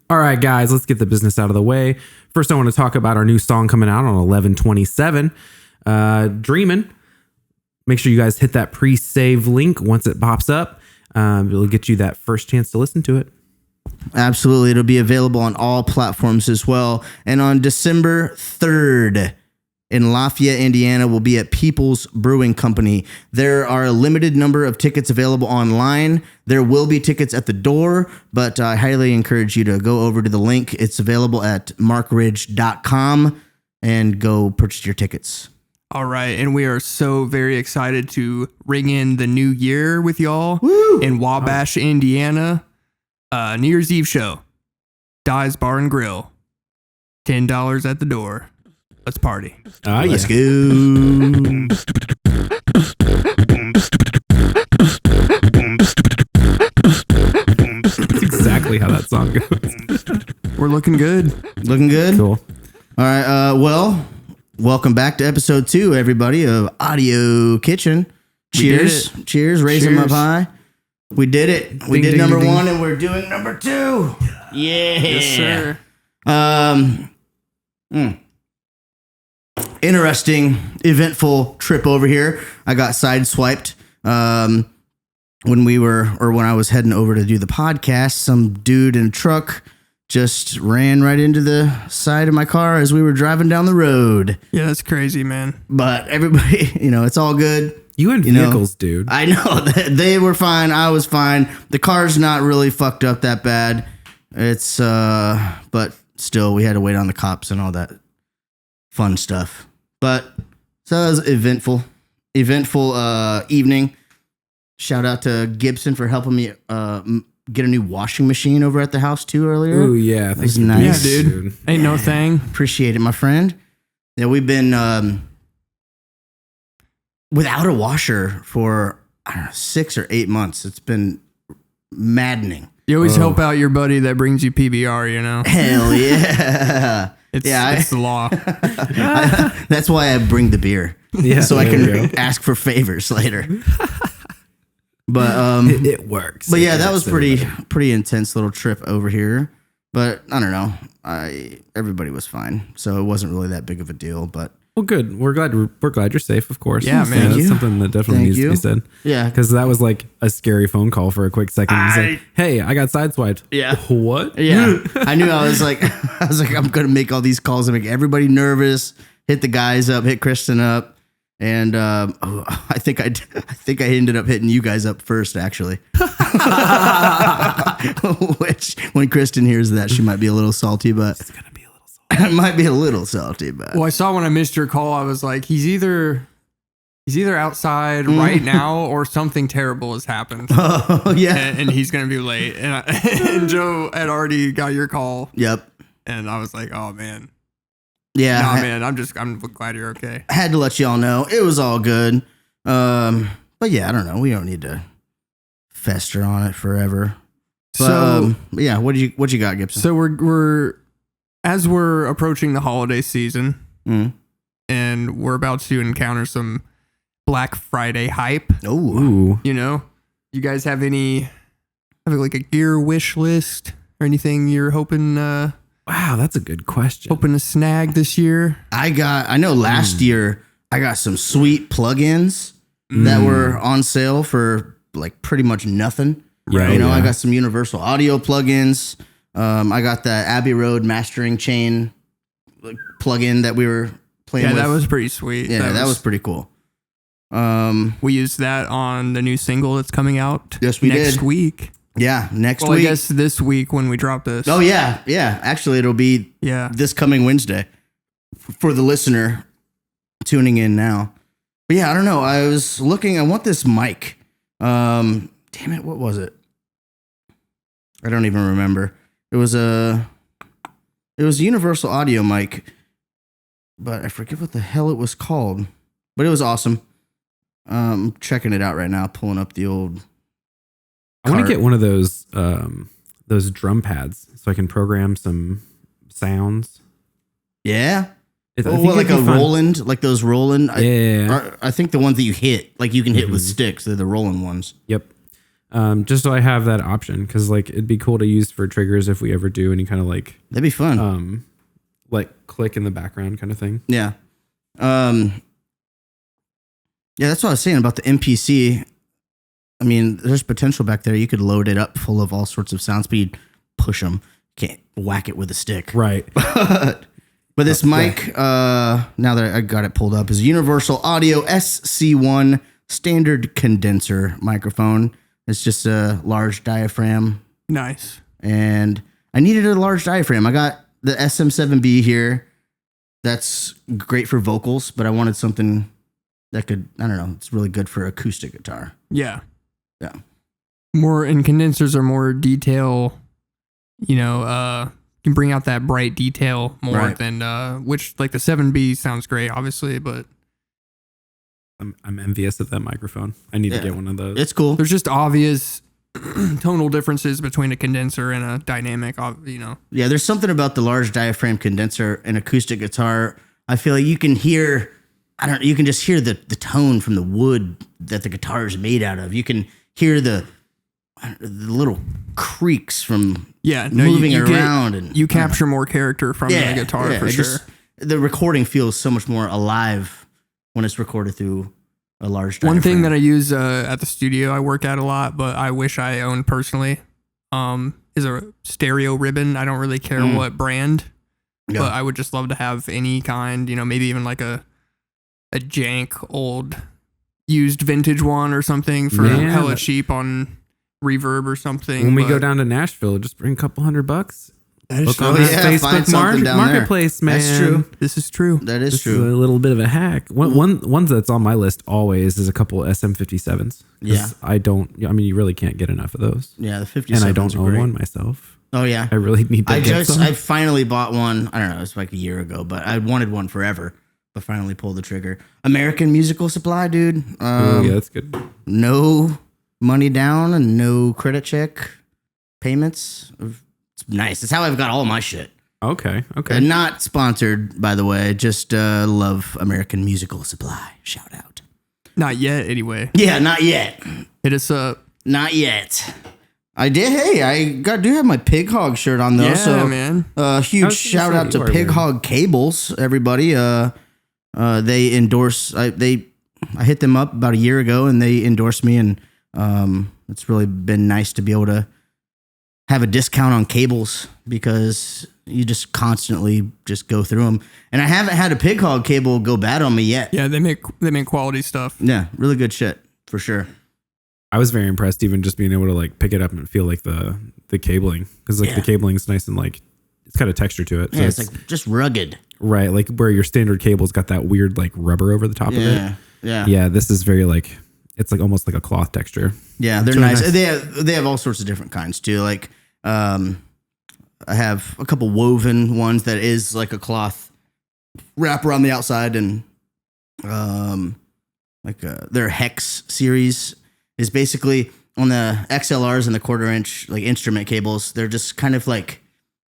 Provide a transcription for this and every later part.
All right, guys, let's get the business out of the way. First, I want to talk about our new song coming out on 11/27, Dreamin'. Make sure you guys hit that pre-save link once it pops up. It'll get you that first chance to listen to it. Absolutely. It'll be available on all platforms as well. And on December 3rd in Lafayette, Indiana, we'll be at People's Brewing Company. There are a limited number of tickets available online. There will be tickets at the door, but I highly encourage you to go over to the link. It's available at markridge.com and go purchase your tickets. All right, and we are so very excited to ring in the new year with y'all in Wabash, Indiana. New Year's Eve show. Dies Bar and Grill. $10 at the door. Let's party. Let's go. That's exactly how that song goes. We're looking good. Looking good? Cool. All right. Well, welcome back to episode 2, everybody, of Audio Kitchen. Cheers. Cheers. Raise them up high. We did it. We did number 1 and we're doing number 2. Yeah. Yes, sir. Interesting, eventful trip over here. I got sideswiped when I was heading over to do the podcast. Some dude in a truck just ran right into the side of my car as we were driving down the road. Yeah, that's crazy, man. But everybody, it's all good. You and vehicles, dude. I know. They were fine. I was fine. The car's not really fucked up that bad. It's, but still, we had to wait on the cops and all that fun stuff. But, so it was eventful evening. Shout out to Gibson for helping me get a new washing machine over at the house, too, earlier. Oh, yeah. That was nice. Yeah, dude. Ain't no thing. Appreciate it, my friend. Yeah, we've been without a washer for, 6 or 8 months. It's been maddening. You always help out your buddy that brings you PBR, Hell yeah. It's the law. That's why I bring the beer. Yeah, so I can ask for favors later. But it works. But yeah, that was pretty intense little trip over here. But I don't know. Everybody was fine, so it wasn't really that big of a deal. But well, good. We're glad you're safe, of course. Yeah, man. That's something that definitely needs to be said. Yeah, because that was like a scary phone call for a quick second. He's like, "Hey, I got sideswiped." Yeah. What? Yeah. I knew. I was like, I'm gonna make all these calls and make everybody nervous. Hit the guys up. Hit Kristen up. And I think I ended up hitting you guys up first, actually. Which, when Kristen hears that, she might be a little salty, but It's gonna be a little salty. it might be a little salty. But Well, I saw when I missed your call, I was like, he's either outside right now or something terrible has happened. Oh yeah, and he's gonna be late. And Joe had already got your call. Yep. And I was like, oh man. Yeah. Nah, man. I'm glad you're okay. I had to let y'all know it was all good. But yeah, I don't know. We don't need to fester on it forever. But, yeah, what you got, Gibson? So we're approaching the holiday season, and we're about to encounter some Black Friday hype. Oh, You guys have like a gear wish list or anything you're hoping? Wow, that's a good question. Hoping to snag this year? I know last year I got some sweet plugins that were on sale for like pretty much nothing. Right. I got some Universal Audio plugins. I got the Abbey Road mastering chain plugin that we were playing with. Yeah, that was pretty sweet. Yeah, that was pretty cool. We used that on the new single that's coming out. Yes, we next did. week. Yeah, next week. I guess this week when we drop this. Oh yeah. Actually, it'll be this coming Wednesday for the listener tuning in now. But yeah, I don't know. I was looking. I want this mic. Damn it, what was it? I don't even remember. It was a Universal Audio mic, but I forget what the hell it was called. But it was awesome. Checking it out right now, pulling up the old. I want to get one of those drum pads so I can program some sounds. Yeah. Like a Roland, like those Roland. Yeah. I think the ones that you hit, like you can hit with sticks, they're the Roland ones. Yep. just so I have that option, because like it'd be cool to use for triggers if we ever do any kind of like that'd be fun. Like click in the background kind of thing. Yeah. Yeah, that's what I was saying about the MPC. I mean, there's potential back there. You could load it up full of all sorts of sounds, but you'd push them. Can't whack it with a stick. Right. But this mic, now that I got it pulled up, is Universal Audio SC1 standard condenser microphone. It's just a large diaphragm. Nice. And I needed a large diaphragm. I got the SM7B here. That's great for vocals, but I wanted something that could, I don't know, it's really good for acoustic guitar. Yeah. Yeah. And condensers are more detail, can bring out that bright detail more than, which like the 7B sounds great, obviously, but. I'm envious of that microphone. I need to get one of those. It's cool. There's just obvious tonal differences between a condenser and a dynamic, Yeah, there's something about the large diaphragm condenser and acoustic guitar. I feel like you can hear, you can just hear the tone from the wood that the guitar is made out of. You can hear the little creaks from moving around. And you capture more character from the guitar for sure. The recording feels so much more alive when it's recorded through a large diaphragm. One thing that I use at the studio I work at a lot, but I wish I owned personally, is a stereo ribbon. I don't really care what brand, but I would just love to have any kind, maybe even like a jank old used vintage one or something for hella cheap on Reverb or something. When we go down to Nashville, just bring a couple $100. Look on that Facebook marketplace, man. That's true. This is true. That is This true. is a little bit of a hack. One that's on my list always is a couple SM57s. Yeah. You really can't get enough of those. Yeah, the 57s. And I don't own great. one myself. Oh yeah. I really need to I finally bought one. I don't know, it was like a year ago, but I wanted one forever, but finally pulled the trigger. American Musical Supply, dude. Yeah, that's good. No money down and no credit check payments. It's nice. It's how I've got all my shit. Okay. And not sponsored, by the way. Just love American Musical Supply. Shout out. Not yet, anyway. Yeah, not yet. Hit us up. Not yet. I did. Hey, I do have my Pig Hog shirt on though. Yeah, so man. Huge shout out to Pig Hog Cables, everybody. They endorse. I hit them up about a year ago, and they endorsed me, and it's really been nice to be able to have a discount on cables because you just constantly just go through them. And I haven't had a Pig Hog cable go bad on me yet. Yeah, they make quality stuff. Yeah, really good shit for sure. I was very impressed even just being able to like pick it up and feel like the cabling, because like the cabling's nice and like it's got a texture to it. So it's like just rugged. Right, like where your standard cable's got that weird like rubber over the top of it. Yeah, this is very like, it's like almost like a cloth texture. Yeah, they're really nice. They have all sorts of different kinds too. Like I have a couple woven ones that is like a cloth wrapper on the outside, and their Hex series is basically on the XLRs and the 1/4 inch like instrument cables. They're just kind of like,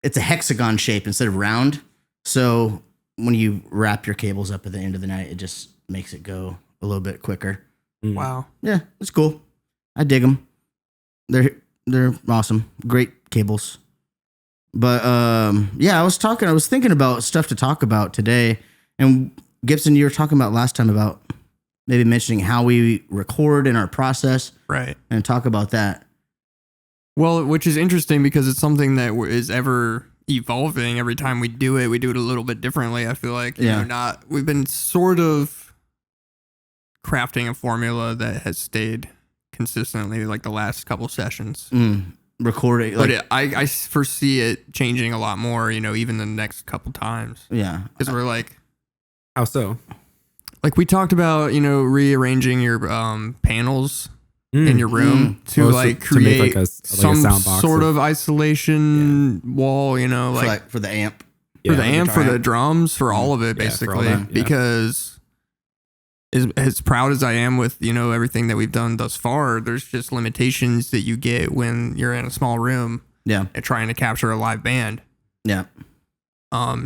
it's a hexagon shape instead of round. So when you wrap your cables up at the end of the night, it just makes it go a little bit quicker. Wow. Yeah, it's cool. I dig them. They're awesome. Great cables. But I was thinking about stuff to talk about today. And Gibson, you were talking about last time about maybe mentioning how we record in our process. Right. And talk about that. Well, which is interesting because it's something that is ever evolving. Every time we do it a little bit differently. I feel like, we've been sort of crafting a formula that has stayed consistently like the last couple sessions. Recording. But I foresee it changing a lot more, even the next couple times. Yeah. Because we're like... How so? Like we talked about, rearranging your panels in your room to create make like some sound box sort of isolation wall, for the amp. For the amp, for the drums, for all of it, basically. Because as proud as I am with, everything that we've done thus far, there's just limitations that you get when you're in a small room and trying to capture a live band. Yeah.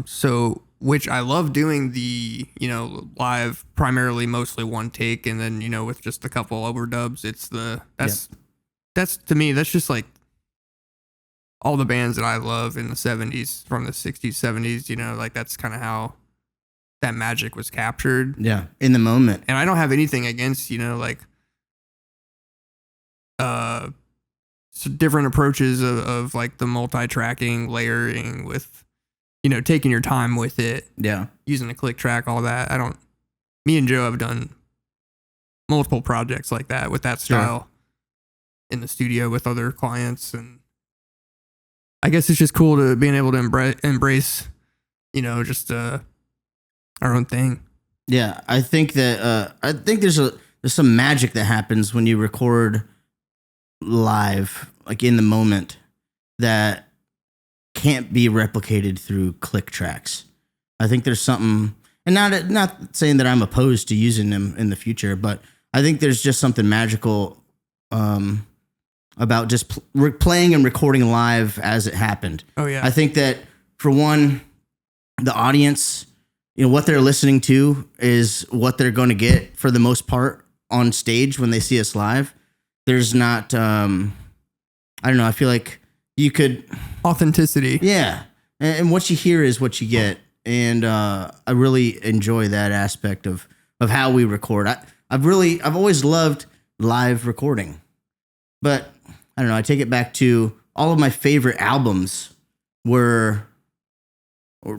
So... Which I love doing the, live, primarily mostly one take, and then, with just a couple overdubs. that's to me, that's just like all the bands that I love in the 70s, from the 60s, 70s, you know, like that's kind of how that magic was captured. Yeah, in the moment. And I don't have anything against, you know, like so different approaches of like the multi-tracking, layering with, you know, taking your time with it. Yeah. Using a click track, all that. Me and Joe have done multiple projects like that with that style in the studio with other clients. And I guess it's just cool to being able to embrace, you know, just our own thing. Yeah. I think that, there's some magic that happens when you record live, like in the moment, that can't be replicated through click tracks. I think there's something, and not saying that I'm opposed to using them in the future, but I think there's just something magical about just playing and recording live as it happened. Oh yeah. I think that for one, the audience, you know, what they're listening to is what they're going to get for the most part on stage when they see us live. There's not, I don't know. I feel like you could authenticity. Yeah. And what you hear is what you get. And I really enjoy that aspect of how we record. I've always loved live recording, but I don't know. I take it back to all of my favorite albums or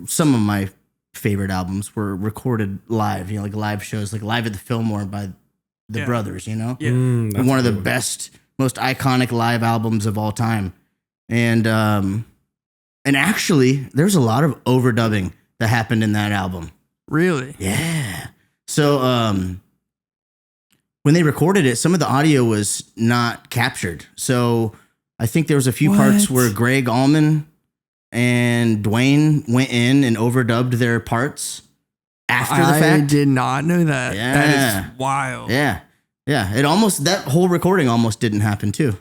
some of my favorite albums were recorded live, you know, like live shows, like Live at the Fillmore by the Brothers, you know? Yeah. One of the best, most iconic live albums of all time. And actually, there's a lot of overdubbing that happened in that album. Really? Yeah. So when they recorded it, some of the audio was not captured. So I think there was a few parts where Greg Allman and Dwayne went in and overdubbed their parts after the fact. I did not know that. Yeah. That is wild. Yeah. Yeah. That whole recording almost didn't happen too.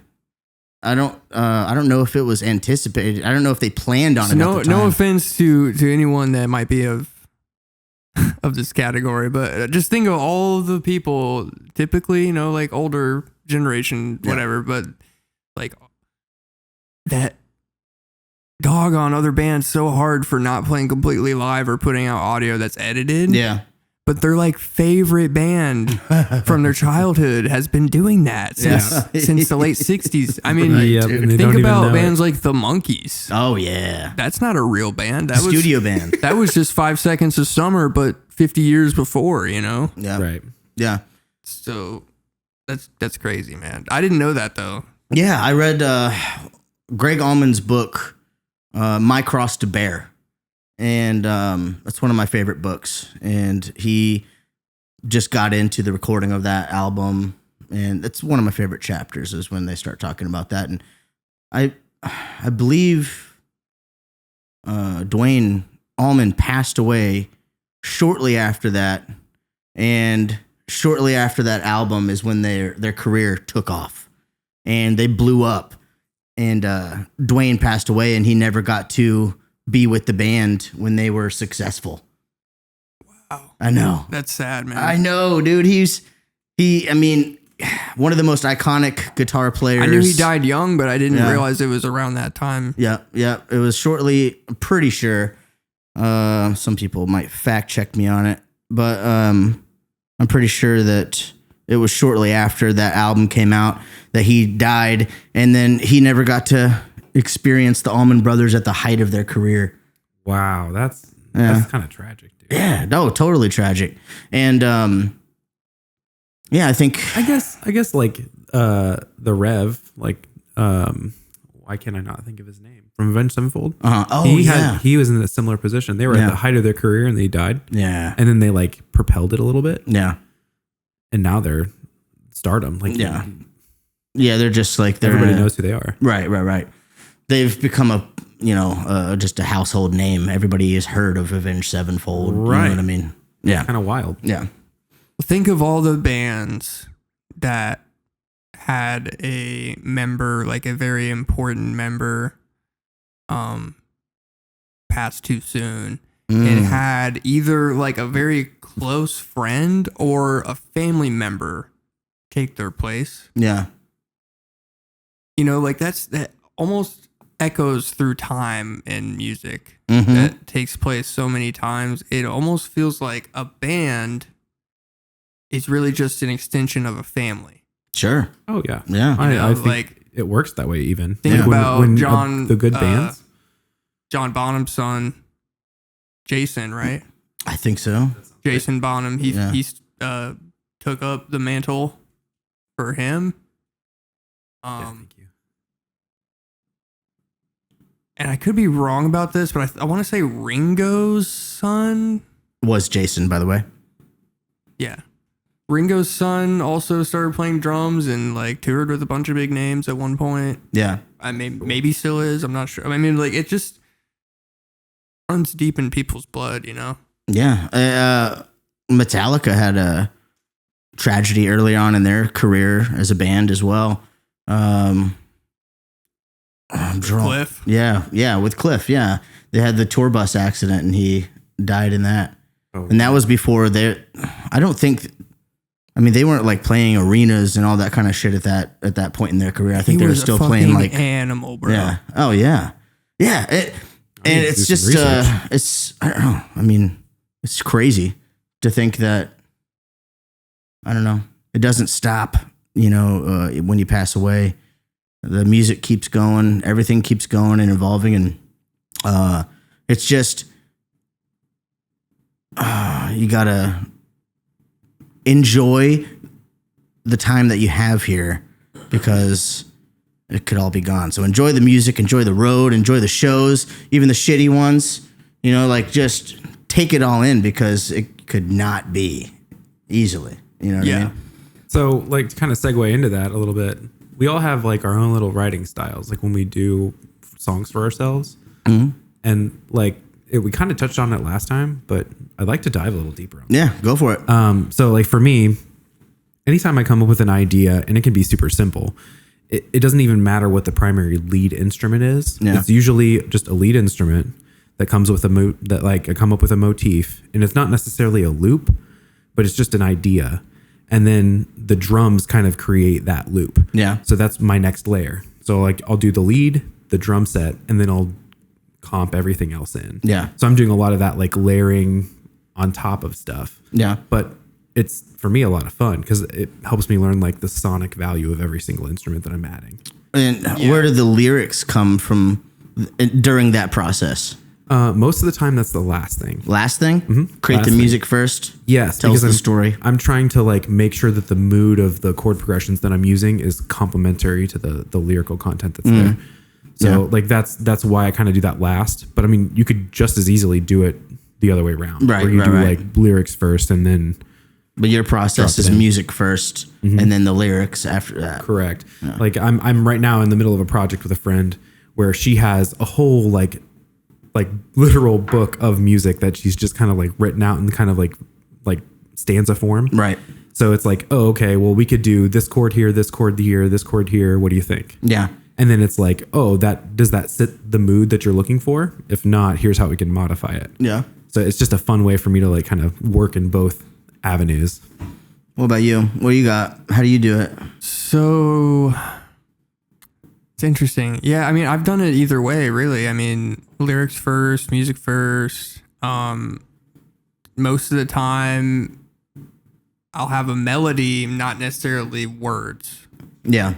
I don't know if it was anticipated. I don't know if they planned on it. No offense to anyone that might be of this category, but just think of all the people typically, you know, like older generation, whatever, but like that dog on other bands so hard for not playing completely live or putting out audio that's edited. Yeah. But their like favorite band from their childhood has been doing that since the late 60s. I mean, think about bands like the Monkees. Oh yeah. That's not a real band. That was studio band. That was just 5 Seconds of Summer, but 50 years before, you know? Yeah. Right. Yeah. So that's crazy, man. I didn't know that though. Yeah. I read Greg Allman's book, My Cross to Bear. And that's one of my favorite books. And he just got into the recording of that album. And that's one of my favorite chapters is when they start talking about that. And I believe Dwayne Allman passed away shortly after that. And shortly after that album is when their career took off. And they blew up. And Dwayne passed away and he never got to be with the band when they were successful. Wow. I know. That's sad, man. I know, dude. I mean, one of the most iconic guitar players. I knew he died young, but I didn't realize it was around that time. Yeah. Yeah. It was shortly, I'm pretty sure. Some people might fact check me on it, but I'm pretty sure that it was shortly after that album came out that he died. And then he never got to experience the Allman Brothers at the height of their career. Wow, that's kind of tragic, dude. Yeah, no, totally tragic. And I think I guess like the Rev, like why can I not think of his name? From Avenged Sevenfold? He was in a similar position. They were at the height of their career and they died. Yeah. And then they like propelled it a little bit. Yeah. And now they're stardom. Like yeah, they're just like everybody knows who they are. Right. They've become just a household name. Everybody has heard of Avenged Sevenfold. Right. You know what I mean? Yeah. Kind of wild. Yeah. Think of all the bands that had a member, like a very important member, pass too soon and had either like a very close friend or a family member take their place. Yeah. like that almost echoes through time in music that takes place so many times. It almost feels like a band is really just an extension of a family. Sure. Oh yeah. Yeah. I think like it works that way even. Think about when John, the good bands. John Bonham's son, Jason, right? I think so. Jason Bonham. He took up the mantle for him. Thank you. And I could be wrong about this, but I want to say Ringo's son was Jason, by the way. Yeah. Ringo's son also started playing drums and like toured with a bunch of big names at one point. Yeah. I mean, maybe still is. I'm not sure. I mean, like it just runs deep in people's blood, you know? Yeah. Metallica had a tragedy early on in their career as a band as well. Cliff. Yeah, with Cliff. Yeah, they had the tour bus accident and he died in that. Oh, and that was before they. I don't think. I mean, they weren't like playing arenas and all that kind of shit at that point in their career. I think they were still playing like Animal, bro. Yeah. Oh yeah. Yeah. And it's just it's I don't know. I mean, it's crazy to think that. I don't know. It doesn't stop. You know, when you pass away. The music keeps going, everything keeps going and evolving, and it's just you gotta enjoy the time that you have here because it could all be gone. So enjoy the music, enjoy the road, enjoy the shows, even the shitty ones. You know, like just take it all in because it could not be easily. You know what I mean? So, like, to kind of segue into that a little bit. We all have like our own little writing styles, like when we do songs for ourselves. Mm-hmm. And like we kind of touched on it last time, but I'd like to dive a little deeper on that. Yeah, go for it. So like for me, anytime I come up with an idea, and it can be super simple, it doesn't even matter what the primary lead instrument is. Yeah. It's usually just a lead instrument that comes with I come up with a motif, and it's not necessarily a loop, but it's just an idea. And then the drums kind of create that loop. Yeah. So that's my next layer. So like I'll do the lead, the drum set, and then I'll comp everything else in. Yeah. So I'm doing a lot of that like layering on top of stuff. Yeah. But it's for me a lot of fun because it helps me learn like the sonic value of every single instrument that I'm adding. And where do the lyrics come from during that process? Most of the time, that's the last thing. Last thing? Mm-hmm. Create last the music first? Yes. Tells the story. I'm trying to like make sure that the mood of the chord progressions that I'm using is complementary to the lyrical content that's there. So like that's why I kind of do that last. But I mean, you could just as easily do it the other way around. Right. Where you do like lyrics first and then. But your process is music first and then the lyrics after that. Correct. Yeah. Like I'm right now in the middle of a project with a friend where she has a whole like literal book of music that she's just kind of like written out in kind of like stanza form. Right. So it's like, oh, okay, well we could do this chord here, this chord here, this chord here. What do you think? Yeah. And then it's like, oh, does that sit the mood that you're looking for? If not, here's how we can modify it. Yeah. So it's just a fun way for me to like kind of work in both avenues. What about you? What do you got? How do you do it? So it's interesting. Yeah, I mean, I've done it either way, really. I mean, lyrics first, music first. Most of the time, I'll have a melody, not necessarily words. Yeah.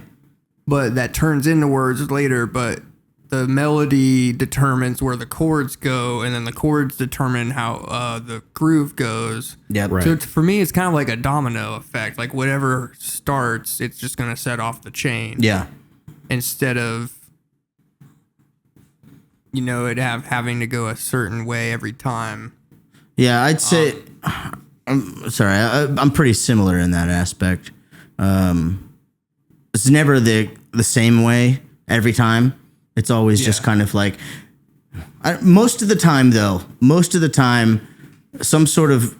But that turns into words later, but the melody determines where the chords go, and then the chords determine how the groove goes. Yeah, right. So for me, it's kind of like a domino effect. Like whatever starts, it's just going to set off the chain. Yeah. Instead of, it having to go a certain way every time. Yeah, I'd say. I'm sorry. I'm pretty similar in that aspect. It's never the same way every time. It's always just kind of like, most of the time, some sort of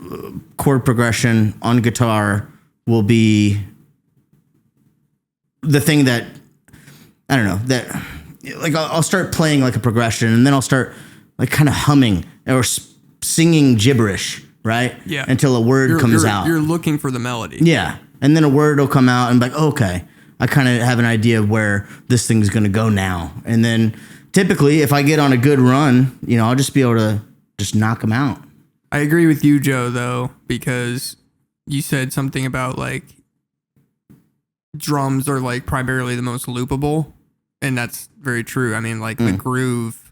chord progression on guitar will be the thing that, I don't know, that like I'll start playing like a progression and then I'll start like kind of humming or singing gibberish, right? Yeah. Until a word comes out. You're looking for the melody. Yeah. And then a word will come out and be like, okay, I kind of have an idea of where this thing's going to go now. And then typically if I get on a good run, I'll just be able to just knock them out. I agree with you, Joe, though, because you said something about like drums are like primarily the most loopable. And that's very true. I mean, like the groove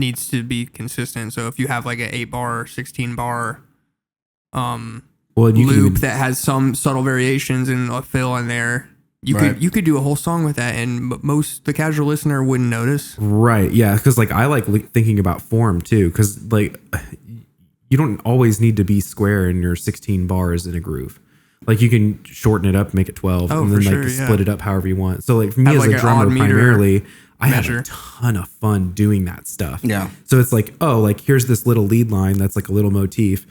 needs to be consistent. So if you have like an 8-bar, 16-bar loop that has some subtle variations and a fill in there, you could do a whole song with that, and the casual listener wouldn't notice. Right? Yeah, because like I like thinking about form too, because like you don't always need to be square in your 16 bars in a groove. Like you can shorten it up, make it 12, and then split it up however you want. So like for me as a drummer, primarily, I have a ton of fun doing that stuff. Yeah. So it's like, oh, like here's this little lead line that's like a little motif.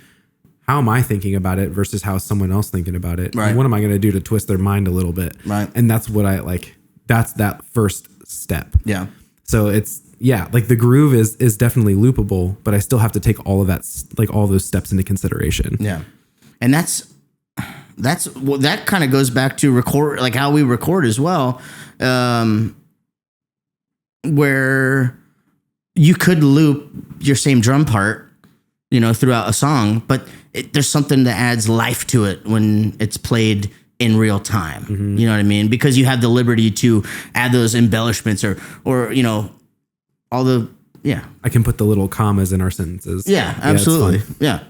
How am I thinking about it versus how someone else thinking about it? Right. And what am I going to do to twist their mind a little bit? Right. And that's what I like. That's that first step. Yeah. So it's like the groove is definitely loopable, but I still have to take all of that, like all those steps into consideration. Yeah. And that kind of goes back to record, like how we record as well, where you could loop your same drum part, throughout a song, but there's something that adds life to it when it's played in real time. Mm-hmm. You know what I mean? Because you have the liberty to add those embellishments or all the, I can put the little commas in our sentences. Yeah, absolutely. Yeah.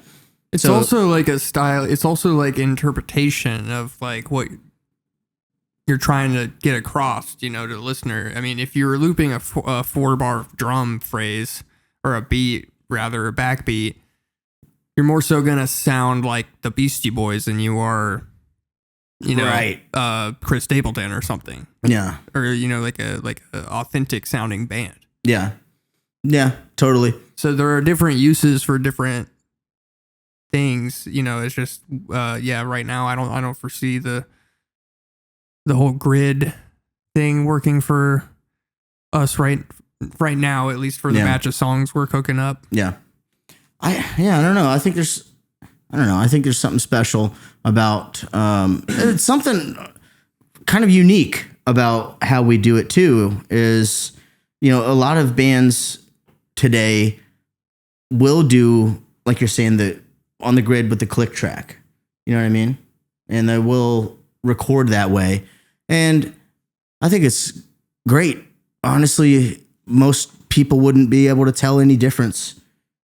It's also like a style. It's also like interpretation of like what you're trying to get across, to the listener. I mean, if you're looping a 4-bar drum phrase or a backbeat, you're more so going to sound like the Beastie Boys than you are, Chris Stapleton or something. Yeah. Or, like a authentic sounding band. Yeah. Yeah, totally. So there are different uses for different things, it's just right now I don't foresee the whole grid thing working for us right now, at least for the batch of songs we're cooking up. Yeah. I don't know. I think there's something special about it's something kind of unique about how we do it too, is a lot of bands today will do, like you're saying, on the grid with the click track. You know what I mean? And they will record that way. And I think it's great. Honestly, most people wouldn't be able to tell any difference.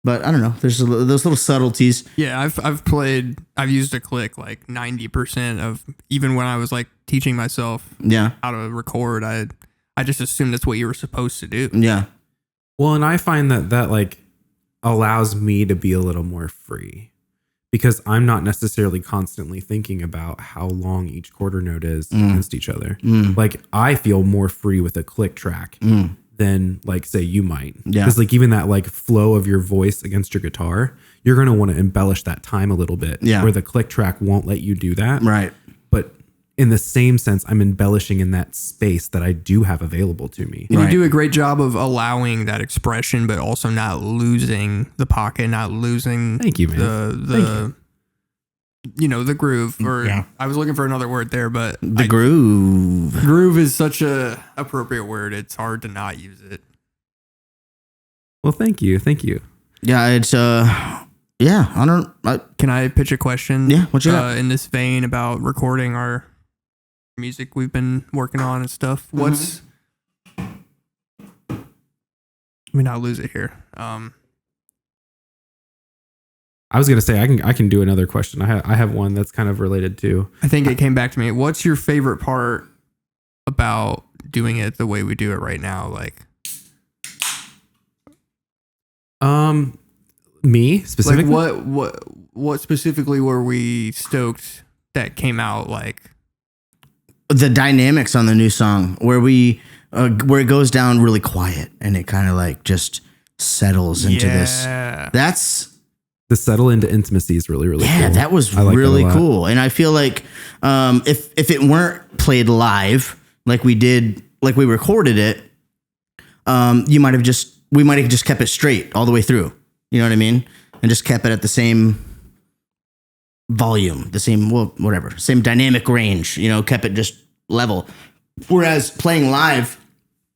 But I don't know. There's those little subtleties. Yeah, I've used a click like 90% of, even when I was like teaching myself how to record, I just assumed that's what you were supposed to do. Yeah. Well, and I find that like allows me to be a little more free, because I'm not necessarily constantly thinking about how long each quarter note is against each other. Like I feel more free with a click track than like, say, you might. Yeah. Because like even that like flow of your voice against your guitar, you're going to want to embellish that time a little bit. Yeah. Where the click track won't let you do that. Right. But in the same sense, I'm embellishing in that space that I do have available to me. And you do a great job of allowing that expression, but also not losing the pocket, not losing Thank you, man. The groove. Or I was looking for another word there, but the groove. Groove is such a appropriate word. It's hard to not use it. Well, thank you. Yeah, it's Can I pitch a question? Yeah, what you got? In this vein about recording our music we've been working on and stuff. Let me not lose it here. I was gonna say I can do another question. I have one that's kind of related to. I think it came back to me. What's your favorite part about doing it the way we do it right now? Like, me specifically. Like what specifically were we stoked that came out? Like the dynamics on the new song, where it goes down really quiet and it kind of like just settles into this. That's. The settle into intimacy is really, really cool. Yeah, that was really cool. And I feel like if it weren't played live like we recorded it, we might have just kept it straight all the way through. You know what I mean? And just kept it at the same volume, the same, same dynamic range, kept it just level. Whereas playing live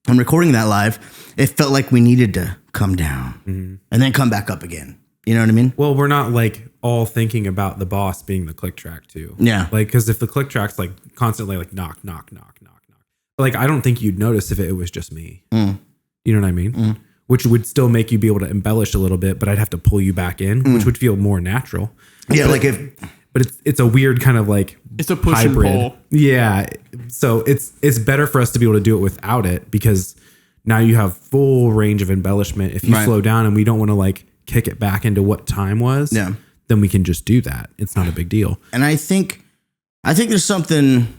and recording that live, it felt like we needed to come down and then come back up again. You know what I mean? Well, we're not like all thinking about the boss being the click track too. Yeah. Like, because if the click track's like constantly like knock, knock, knock, knock, knock, like I don't think you'd notice if it was just me. You know what I mean? Which would still make you be able to embellish a little bit, but I'd have to pull you back in, which would feel more natural. Yeah, but, but it's a weird kind of like it's a push hybrid. and pull. Yeah. So it's better for us to be able to do it without it, because now you have full range of embellishment. If you slow down and we don't want to like kick it back into what time was, then we can just do that. It's not a big deal. And I think there's something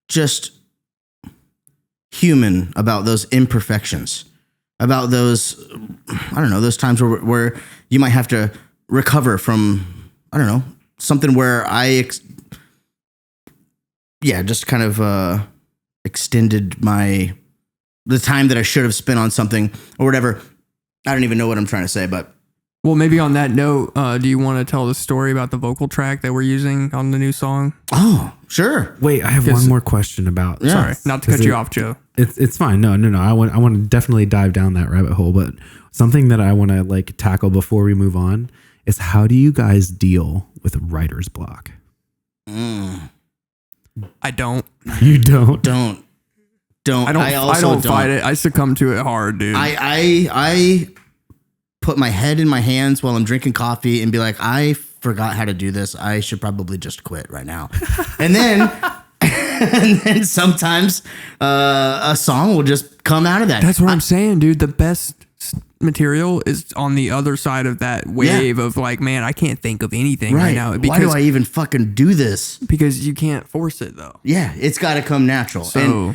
just human about those imperfections, about those, I don't know, those times where you might have to recover from, I don't know, something where just kind of extended the time that I should have spent on something or whatever. I don't even know what I'm trying to say, but. Well, maybe on that note, do you want to tell the story about the vocal track that we're using on the new song? Oh, sure. Wait, I have one more question about. Sorry, not to cut you off, Joe. It's fine. No. I want to definitely dive down that rabbit hole, but something that I want to like tackle before we move on is, how do you guys deal with writer's block? I don't. You don't. Don't. I don't fight it. I succumb to it hard, dude. I put my head in my hands while I'm drinking coffee and be like, I forgot how to do this. I should probably just quit right now. And then sometimes a song will just come out of that. That's what I'm saying, dude. The best material is on the other side of that wave of like, man, I can't think of anything right now. Why do I even fucking do this? Because you can't force it though. Yeah, it's got to come natural. So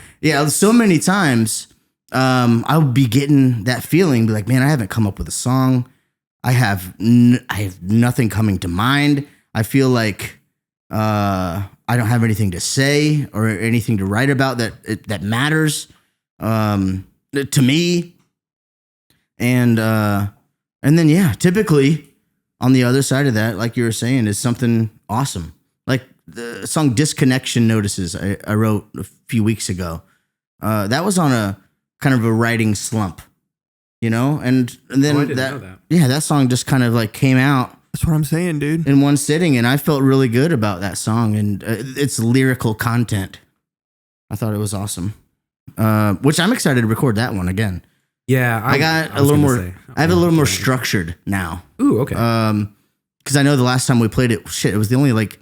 many times I'll be getting that feeling, be like, man, I haven't come up with a song. I have nothing coming to mind. I feel like I don't have anything to say or anything to write about that matters to me. And then typically on the other side of that, like you were saying, is something awesome. Like the song Disconnection Notices I wrote a few weeks ago. That was on a kind of a writing slump, you know? And then I didn't know that. Yeah, that song just kind of like came out. That's what I'm saying, dude. In one sitting, and I felt really good about that song and its lyrical content. I thought it was awesome. Which I'm excited to record that one again. Yeah, I got a little more. I have a little more structured now. Ooh, okay. Because I know the last time we played it, it was the only like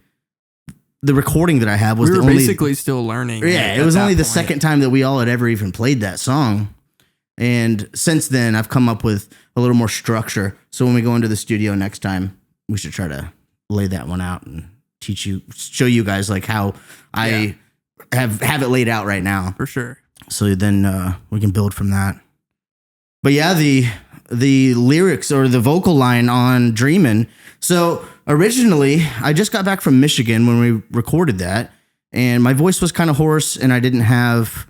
the recording that I have was we were the only basically still learning. Yeah, it was only the second time that we all had ever even played that song, and since then I've come up with a little more structure. So when we go into the studio next time, we should try to lay that one out and show you guys like how I have it laid out right now for sure. So then we can build from that. But yeah, the lyrics or the vocal line on Dreamin'. So originally, I just got back from Michigan when we recorded that, and my voice was kind of hoarse, and I didn't have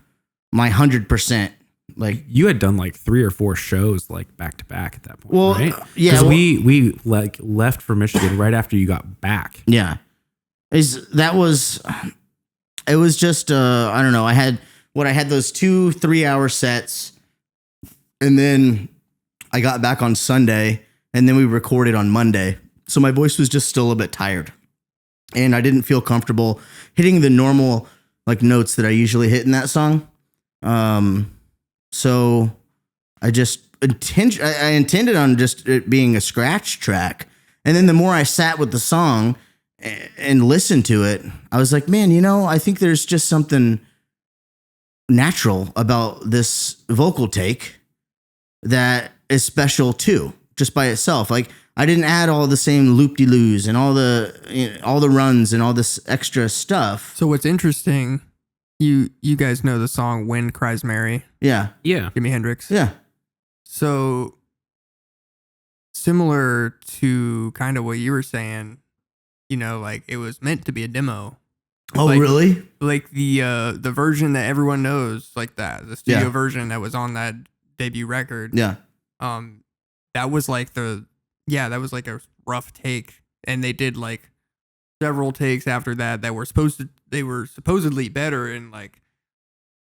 my 100%. Like you had done like 3 or 4 shows like back to back at that point, well, right? Yeah, because we like left for Michigan right after you got back. Yeah, it was just I don't know. I had those 2-3 hour sets. And then I got back on Sunday, and then we recorded on Monday. So my voice was just still a bit tired, and I didn't feel comfortable hitting the normal like notes that I usually hit in that song. So I just intended on just it being a scratch track. And then the more I sat with the song and listened to it, I was like, man, I think there's just something natural about this vocal take that is special too, just by itself. Like I didn't add all the same loop-de-loos and all the runs and all this extra stuff. So what's interesting, you guys know the song "Wind Cries Mary"? Yeah. Jimi Hendrix. Yeah. So similar to kind of what you were saying, like it was meant to be a demo. Oh, like, really? Like the version that everyone knows, like the studio version that was on that debut record. Yeah. That was like that was like a rough take, and they did like several takes after that were supposed to they were supposedly better in like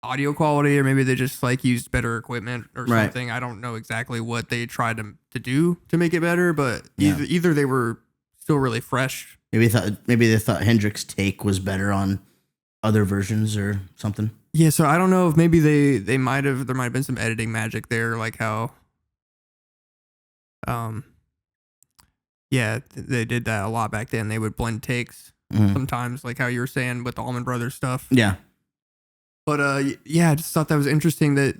audio quality, or maybe they just like used better equipment or Right. something. I don't know exactly what they tried to do to make it better, but Yeah. either they were still really fresh. Maybe they thought Hendrix's take was better on other versions or something. Yeah, so I don't know if maybe there might have been some editing magic there, like how they did that a lot back then. They would blend takes sometimes, like how you were saying with the Allman Brothers stuff. Yeah. But I just thought that was interesting that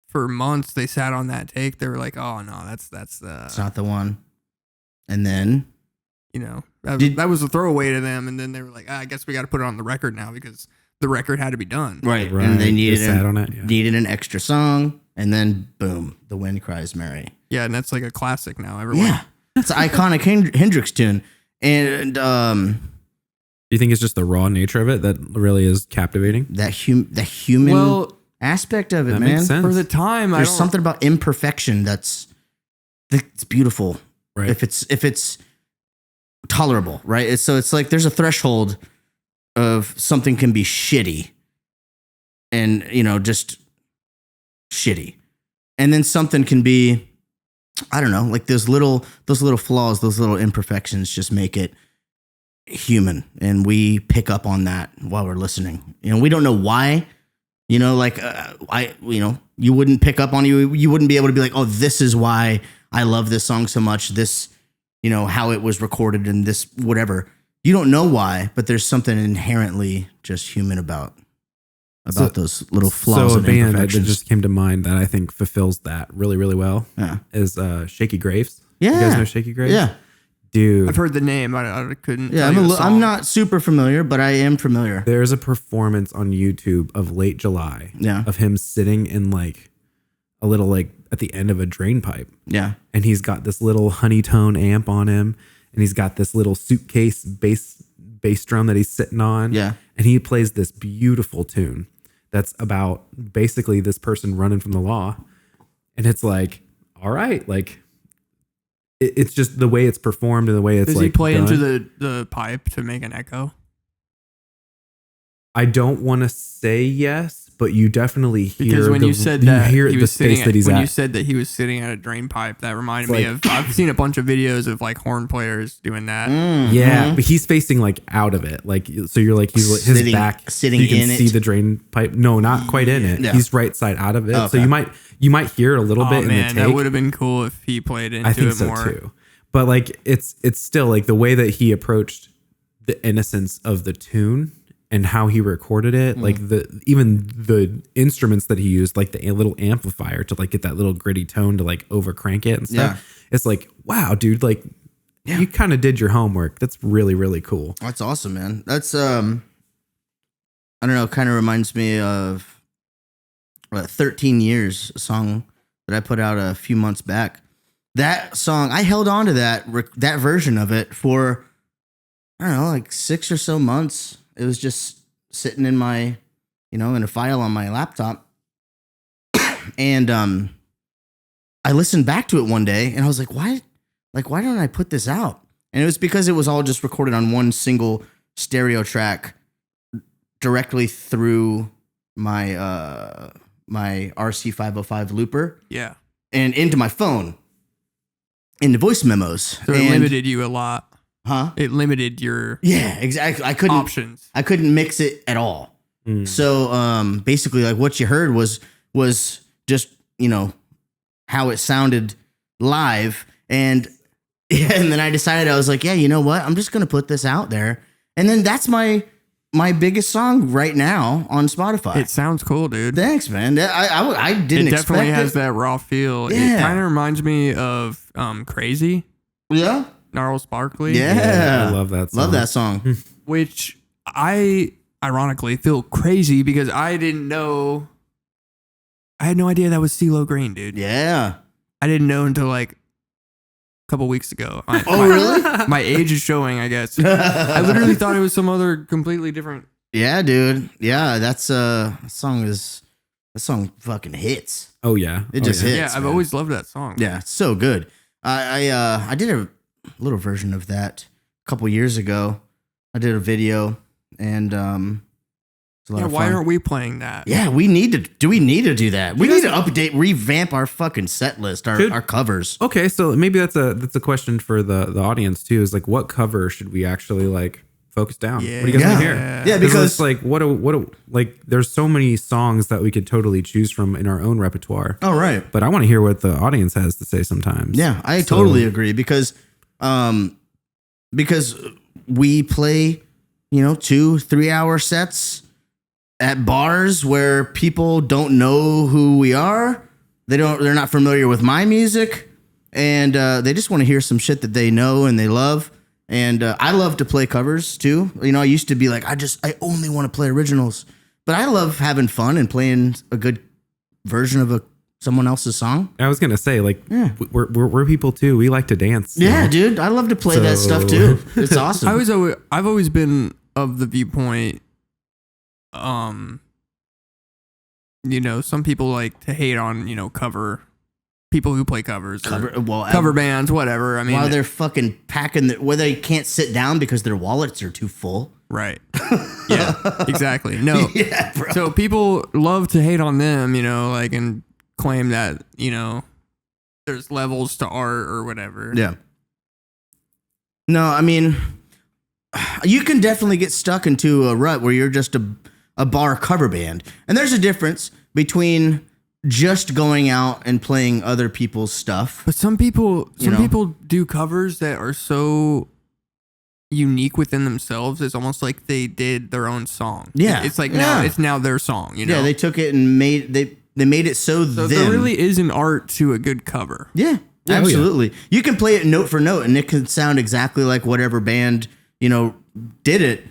for months they sat on that take. They were like, "Oh no, that's It's not the one." And then, that was a throwaway to them. And then they were like, "I guess we got to put it on the record now because the record had to be done." Right. And they sat on it. Yeah. needed an extra song, and then boom, The Wind Cries Mary. Yeah, and that's like a classic now. Everyone. Yeah, it's an iconic Hendrix tune, and Do you think it's just the raw nature of it that really is captivating? the human aspect of it, That man. makes sense. For the time, There's something about imperfection that's beautiful. Right. If it's tolerable, right? It's like there's a threshold of something can be shitty, and just shitty, and then something can be, I don't know, like those little flaws, those little imperfections just make it human, and we pick up on that while we're listening. We don't know why. You wouldn't pick up on you wouldn't be able to be like, oh, this is why I love this song so much. This, how it was recorded and this whatever. You don't know why, but there's something inherently just human about those little flaws So a and band that imperfections. just came to mind that I think fulfills that really, really well is Shaky Graves. Yeah. You guys know Shaky Graves? Yeah. Dude. I've heard the name. I couldn't. Yeah, tell you the I'm song. not super familiar, but I am familiar. There's a performance on YouTube of Late July of him sitting in like a little like at the end of a drain pipe. Yeah. And he's got this little honeytone amp on him, and he's got this little suitcase bass drum that he's sitting on. Yeah. And he plays this beautiful tune that's about basically this person running from the law. And it's like, all right, like it's just the way it's performed and the way it's Does like he play done. into the pipe to make an echo? I don't want to say yes, but you definitely hear Because when you said that hear he the was sitting space that he's when at. you said that he was sitting at a drain pipe, that reminded It's me like- of. I've seen a bunch of videos of like horn players doing that. Yeah, but he's facing like out of it, like so. You're like his Sitting- back, sitting you can in see it? the drain pipe. No, not quite in it. Yeah. He's right side out of it, Oh, so okay. you might hear it a little Oh bit in man, the that take. would have been cool if he played into I think it so more. too. But like it's still like the way that he approached the innocence of the tune and how he recorded it, like even the instruments that he used, like the little amplifier to like get that little gritty tone to like over crank it and stuff. Yeah. It's like, wow, dude, like you kind of did your homework. That's really, really cool. That's awesome, man. That's I don't know, kind of reminds me of 13 Years, a song that I put out a few months back. That song, I held on to that version of it for, I don't know, like 6 or so months. It was just sitting in my, in a file on my laptop. And I listened back to it one day and I was like, why don't I put this out? And it was because it was all just recorded on one single stereo track directly through my my RC505 looper Yeah, and into my phone, into voice memos. so it And- limited you a lot. Huh? It limited your Yeah, exactly. I couldn't options. I couldn't mix it at all. So basically like what you heard was just, how it sounded live. And then I decided, I was like, yeah, you know what? I'm just going to put this out there. And then that's my biggest song right now on Spotify. It sounds cool, dude. Thanks, man. I didn't It definitely expect has it. that raw feel. Yeah. It kind of reminds me of Crazy, Yeah. Gnarls Barkley. Yeah. I love that song. Love that song. Which I ironically feel crazy because I had no idea that was CeeLo Green, dude. Yeah. I didn't know until like a couple weeks ago. Really? My age is showing, I guess. I literally thought it was some other completely different. Yeah, dude. Yeah, that song fucking hits. Oh yeah. It just hits. Yeah, I've man. always loved that song. Yeah, it's so good. I did a little version of that a couple years ago. I did a video And why aren't we playing that? Yeah, we need to. Do we need to do that? We need to revamp our fucking set list, our covers. Okay, so maybe that's a question for the audience too. Is like, what cover should we actually like focus down? Yeah. What do you guys want to hear? Yeah, because it's like like there's so many songs that we could totally choose from in our own repertoire. Oh, right. But I want to hear what the audience has to say sometimes. Yeah, I totally agree because we play, 2-3 hour sets at bars where people don't know who we are. They're not familiar with my music, and they just want to hear some shit that they know and they love. And I love to play covers too. I used to be like, I only want to play originals, but I love having fun and playing a good version of someone else's song. I was gonna say, like, we're people too. We like to dance. Yeah, dude, I love to play that stuff too. It's awesome. I've always been of the viewpoint. Some people like to hate on people who play covers, cover bands, whatever. I mean, while they're fucking packing where they can't sit down because their wallets are too full. Right. Yeah, exactly. No. Yeah, bro. So people love to hate on them, and claim that, there's levels to art or whatever. Yeah. No, I mean, you can definitely get stuck into a rut where you're just a bar cover band. And there's a difference between just going out and playing other people's stuff. But some people do covers that are so unique within themselves. It's almost like they did their own song. Yeah. It's like now it's now their song, Yeah, they took it and they made it so there really is an art to a good cover. Yeah, absolutely. You can play it note for note and it can sound exactly like whatever band, did it.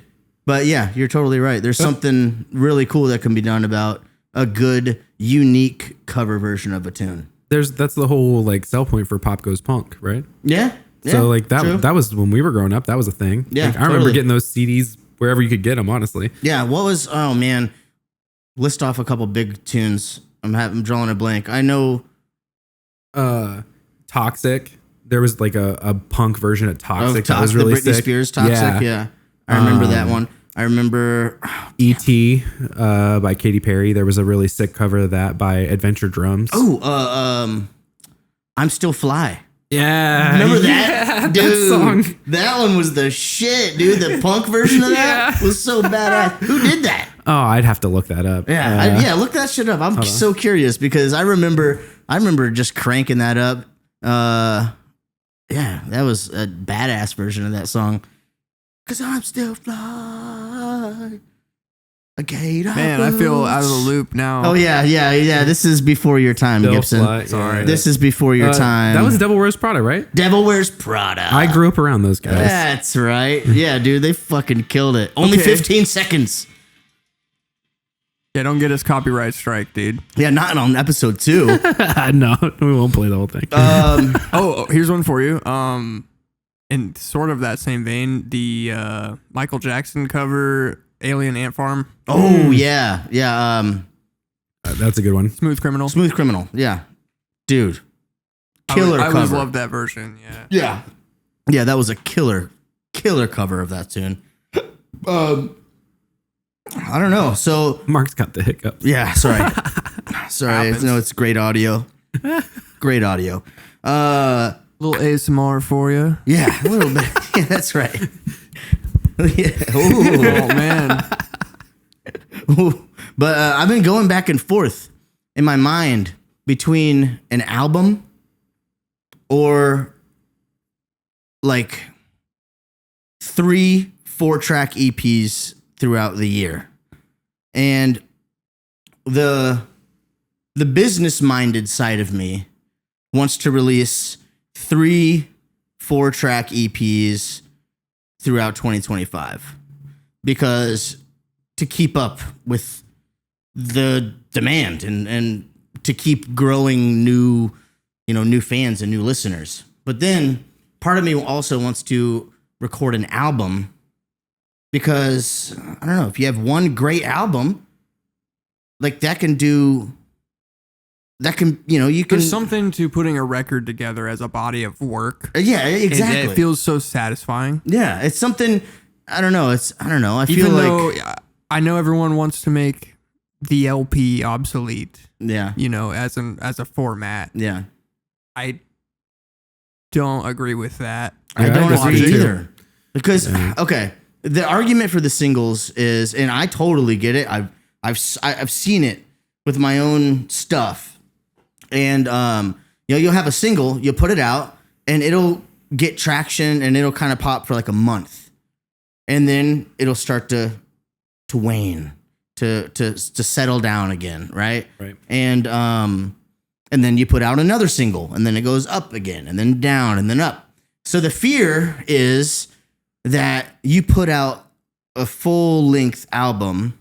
But yeah, you're totally right. There's something really cool that can be done about a good, unique cover version of a tune. That's the whole like sell point for Pop Goes Punk, right? Yeah. So like that was when we were growing up. That was a thing. Yeah, I remember getting those CDs wherever you could get them. Honestly. Yeah. Oh man, list off a couple big tunes. I'm drawing a blank. I know. Toxic. There was like a punk version of Toxic that was really the Britney sick. Spears Toxic. Yeah. I remember that one. I remember E.T. By Katy Perry. There was a really sick cover of that by Adventure Drums. I'm Still Fly. Yeah. Remember that? Dude, that song. That one was the shit, dude. The punk version of that was so badass. Who did that? Oh, I'd have to look that up. Yeah. Look that shit up. I'm so curious because I remember just cranking that up. That was a badass version of that song. 'Cause I'm still fly. A gate. Man, I feel out of the loop now. Oh yeah. This is before your time, Still Gibson. Fly, sorry. This is before your time. That was Devil Wears Prada, right? Devil Wears Prada. I grew up around those guys. That's right. Yeah, dude, they fucking killed it. Only 15 seconds. Yeah, don't get us copyright strike, dude. Yeah, not on episode 2. No, we won't play the whole thing. Here's one for you. In sort of that same vein, the Michael Jackson cover, Alien Ant Farm. Oh, yeah. That's a good one. Smooth Criminal. Smooth Criminal. Yeah. Dude. Killer cover. I always loved that version. Yeah. Yeah, that was a killer cover of that tune. I don't know. So Mark's got the hiccups. Yeah, sorry. No, it's great audio. Great audio. Little ASMR for you. Yeah, a little bit. Yeah, that's right. Yeah. Oh man. Ooh. But I've been going back and forth in my mind between an album or like 3 4-track EPs throughout the year. And the business-minded side of me wants to release 3 4-track EPs throughout 2025 because to keep up with the demand and to keep growing new fans and new listeners. But then part of me also wants to record an album because I don't know, if you have one great album, like you can There's something to putting a record together as a body of work. Yeah, exactly. It feels so satisfying. Yeah, it's something I don't know. I don't know. I feel Even like though I know everyone wants to make the LP obsolete. Yeah. You know, as a format. Yeah. I don't agree with that. I don't agree too. either. Because okay, the argument for the singles is, and I totally get it. I've seen it with my own stuff, and you'll have a single, you'll put it out, and it'll get traction, and it'll kind of pop for like a month, and then it'll start to wane, to settle down again, right? Right. And then you put out another single, and then it goes up again, and then down, and then up. So the fear is that you put out a full-length album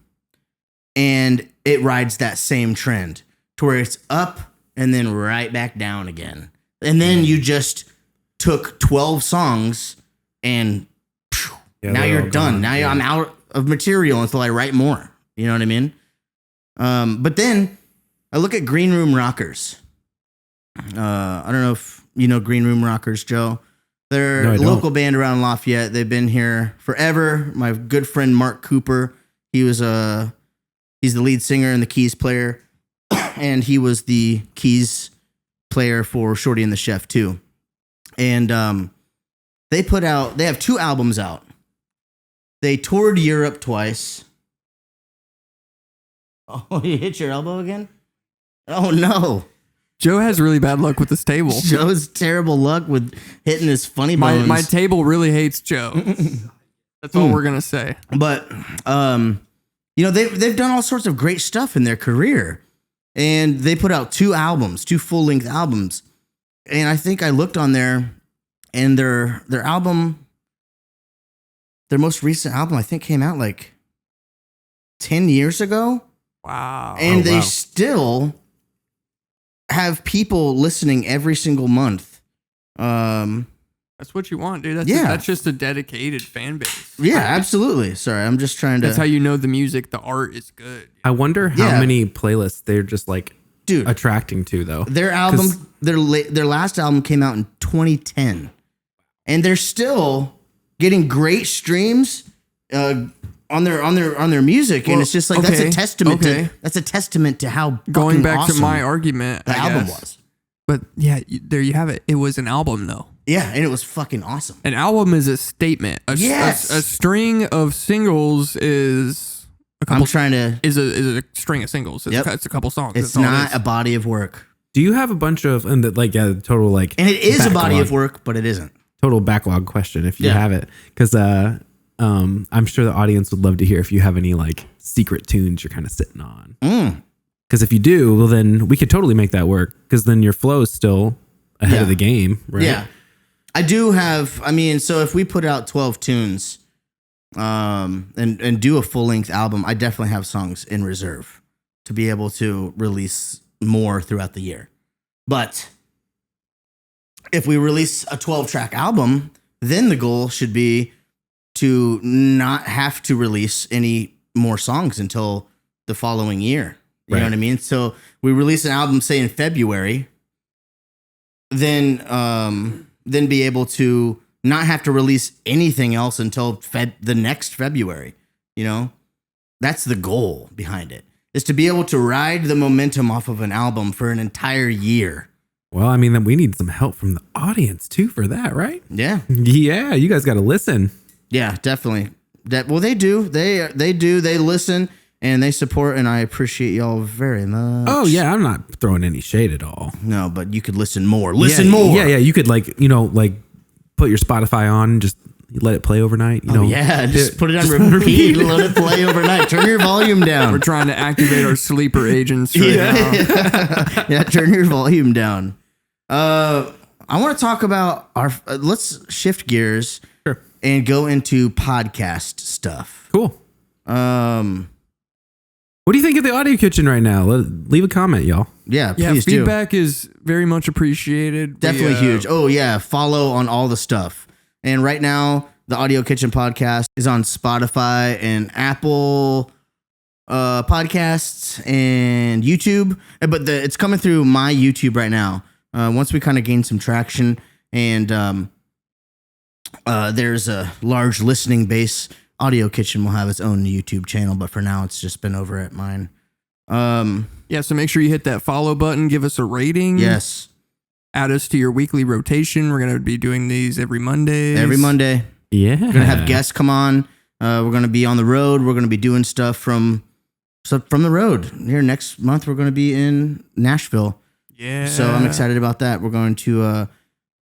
and it rides that same trend to where it's up and then right back down again. And then you just took 12 songs and now you're done. Now I'm out of material until I write more. You know what I mean? But then I look at Green Room Rockers. I don't know if you know Green Room Rockers, Joe. They're a local band around Lafayette. They've been here forever. My good friend Marc Cooper, he's the lead singer and the keys player, and he was the keys player for Shorty and the Chef too. And they have 2 albums out. They toured Europe twice. Oh, you hit your elbow again? Oh no. Joe has really bad luck with this table. Joe's terrible luck with hitting his funny bones. My table really hates Joe. That's all we're gonna say. But they've done all sorts of great stuff in their career, and they put out 2 full-length albums. And I think I looked on there, and their album, their most recent album, I think came out like 10 years ago. Wow. And they still have people listening every single month. That's what you want, dude. That's just a dedicated fan base. Yeah, absolutely. Sorry, I'm just trying to. That's how you know the music, the art is good. I wonder how many playlists they're just like attracting to though. Their album, their last album came out in 2010, and they're still getting great streams on their music, and it's just like that's a testament to how going back awesome to my argument, the album was. But yeah, there you have it. It was an album though. Yeah, and it was fucking awesome. An album is a statement. A string of singles is a couple. Is a string of singles. It's a couple songs. It's not a body of work. Do you have a bunch of total like? And it is a body of work, but it isn't. Total backlog question if you have it, because I'm sure the audience would love to hear if you have any like secret tunes you're kind of sitting on. Because if you do, well, then we could totally make that work. Because then your flow is still ahead of the game, right? Yeah, I do have. I mean, so if we put out 12 tunes, and do a full length album, I definitely have songs in reserve to be able to release more throughout the year. But if we release a 12-track album, then the goal should be to not have to release any more songs until the following year. You know what I mean? So we release an album, say in February, then be able to not have to release anything else until the next February. You know, that's the goal behind it, is to be able to ride the momentum off of an album for an entire year. Well, I mean, then we need some help from the audience too for that, right? Yeah. Yeah, you guys got to listen. Yeah, definitely. Well, they do. They do. They listen and they support, and I appreciate y'all very much. Oh yeah, I'm not throwing any shade at all. No, but you could listen more. Listen more. Yeah. You could like put your Spotify on and just let it play overnight. Just put it on repeat. Let it play overnight. Turn your volume down. We're trying to activate our sleeper agents right now. Yeah, turn your volume down. I want to talk about let's shift gears and go into podcast stuff. Cool. What do you think of the Audio Kitchen right now? Leave a comment, y'all. Yeah, please do. Feedback is very much appreciated. Definitely huge. Oh, yeah. Follow on all the stuff. And right now, the Audio Kitchen podcast is on Spotify and Apple podcasts and YouTube. But it's coming through my YouTube right now. Once we kind of gain some traction and there's a large listening base. Audio Kitchen will have its own YouTube channel, but for now it's just been over at mine. Yeah, so make sure you hit that follow button, give us a rating. Yes. Add us to your weekly rotation. We're going to be doing these every Monday. Every Monday. Yeah. We're going to have guests come on. We're going to be on the road. We're going to be doing stuff from the road. Here next month, we're going to be in Nashville. Yeah. So I'm excited about that. We're going to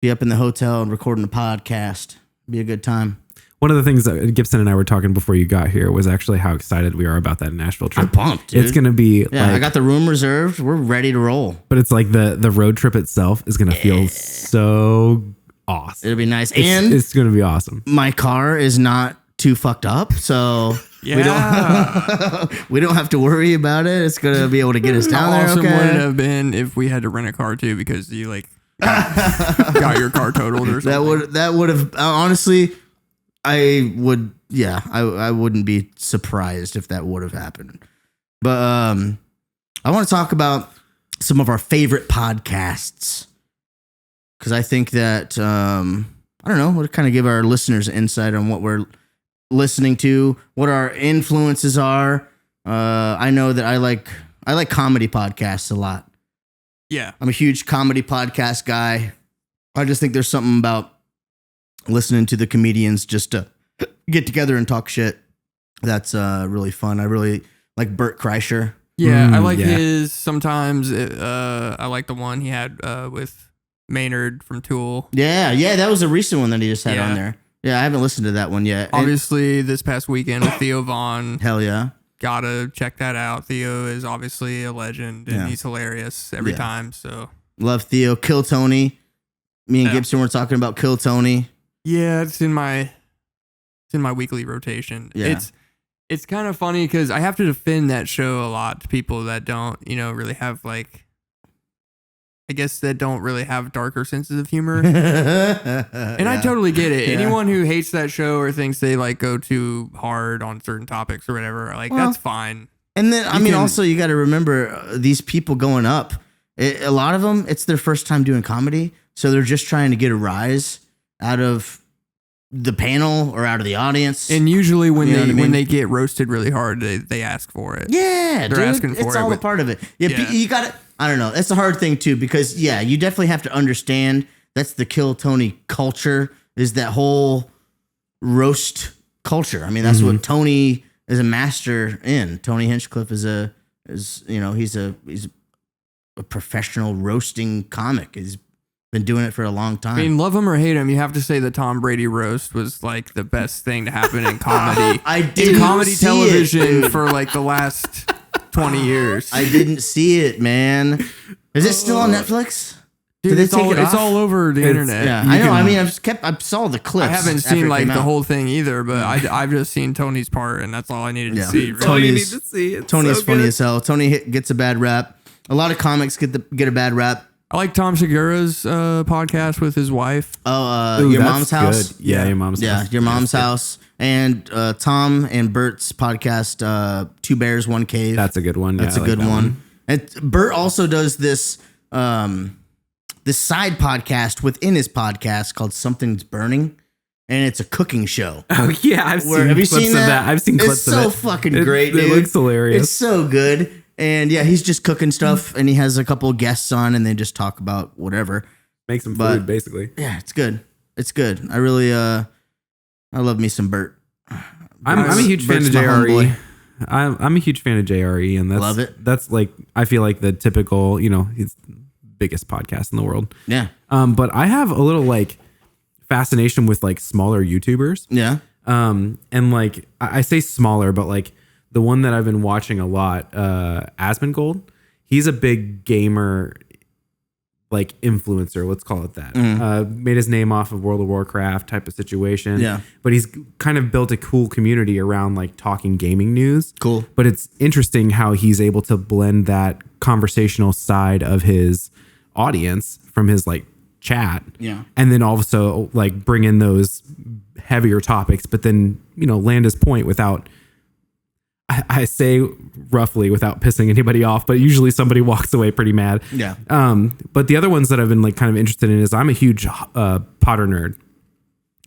be up in the hotel and recording a podcast. Be a good time. One of the things that Gibson and I were talking before you got here was actually how excited we are about that Nashville trip. I'm pumped, dude. It's going to be I got the room reserved. We're ready to roll. But it's like the road trip itself is going to feel so awesome. It'll be nice. It's going to be awesome. My car is not too fucked up, so we don't have to worry about it. It's going to be able to get us down there. Awesome Okay. would it have been if we had to rent a car too, because you got your car totaled or something. That would have honestly, I wouldn't be surprised if that would have happened. But I want to talk about some of our favorite podcasts, because I think that I don't know, we'll kind of give our listeners insight on what we're listening to, what our influences are. I know that I like comedy podcasts a lot. Yeah, I'm a huge comedy podcast guy. I just think there's something about listening to the comedians just to get together and talk shit. That's really fun. I really like Bert Kreischer. Yeah, I like his sometimes. I like the one he had with Maynard from Tool. Yeah, that was a recent one that he just had on there. Yeah, I haven't listened to that one yet. Obviously, this past weekend with Theo Vaughn. Hell yeah. Gotta check that out. Theo is obviously a legend, and he's hilarious every time. So love Theo. Kill Tony. Me and Gibson were talking about Kill Tony. Yeah, it's in my weekly rotation. Yeah. It's kind of funny because I have to defend that show a lot to people that don't, really have that don't really have darker senses of humor. And I totally get it. Yeah. Anyone who hates that show or thinks they go too hard on certain topics or whatever, that's fine. And then, also you got to remember these people going up, a lot of them, it's their first time doing comedy. So they're just trying to get a rise out of the panel or out of the audience. And usually when they get roasted really hard, they ask for it. Yeah, they're asking for it. It's all a part of it. Yeah, you got to. I don't know. That's a hard thing too, because you definitely have to understand that's the Kill Tony culture, is that whole roast culture. I mean, that's what Tony is a master in. Tony Hinchcliffe he's a professional roasting comic. He's been doing it for a long time. I mean, love him or hate him, you have to say the Tom Brady roast was the best thing to happen in comedy. In comedy television for the last 20 years. I didn't see it, man. Is it still on Netflix? Dude, Did they take it off? It's all over the internet. Yeah, I know. I mean, I saw the clips. I haven't seen the whole thing either, but I've just seen Tony's part, and that's all I needed to see. Really. All you need to see. Tony's so funny as hell. Tony gets a bad rap. A lot of comics get a bad rap. I like Tom Segura's podcast with his wife. Your Mom's House. Good. Yeah, Your Mom's House. Yeah, Your Mom's House. And Tom and Bert's podcast, Two Bears, One Cave. That's a good one. That's a good one. And Bert also does this this side podcast within his podcast called Something's Burning, and it's a cooking show. Oh yeah, I've seen have you clips seen of that. I've seen clips of it. It's so fucking great, dude. It looks hilarious. It's so good. And yeah, he's just cooking stuff, and he has a couple of guests on, and they just talk about whatever. Make some food, basically. Yeah, it's good. It's good. I really, I love me some Bert. I'm a huge fan of JRE. I'm a huge fan of JRE, and love it. That's I feel like the typical, he's biggest podcast in the world. Yeah. But I have a little fascination with smaller YouTubers. Yeah. And I say smaller, but the one that I've been watching a lot, Asmongold, he's a big gamer, influencer. Let's call it that. Made his name off of World of Warcraft type of situation. Yeah. But he's kind of built a cool community around talking gaming news. Cool. But it's interesting how he's able to blend that conversational side of his audience from his chat. Yeah. And then also bring in those heavier topics, but then, land his point without, I say roughly without pissing anybody off, but usually somebody walks away pretty mad. Yeah. But the other ones that I've been kind of interested in is I'm a huge Potter nerd.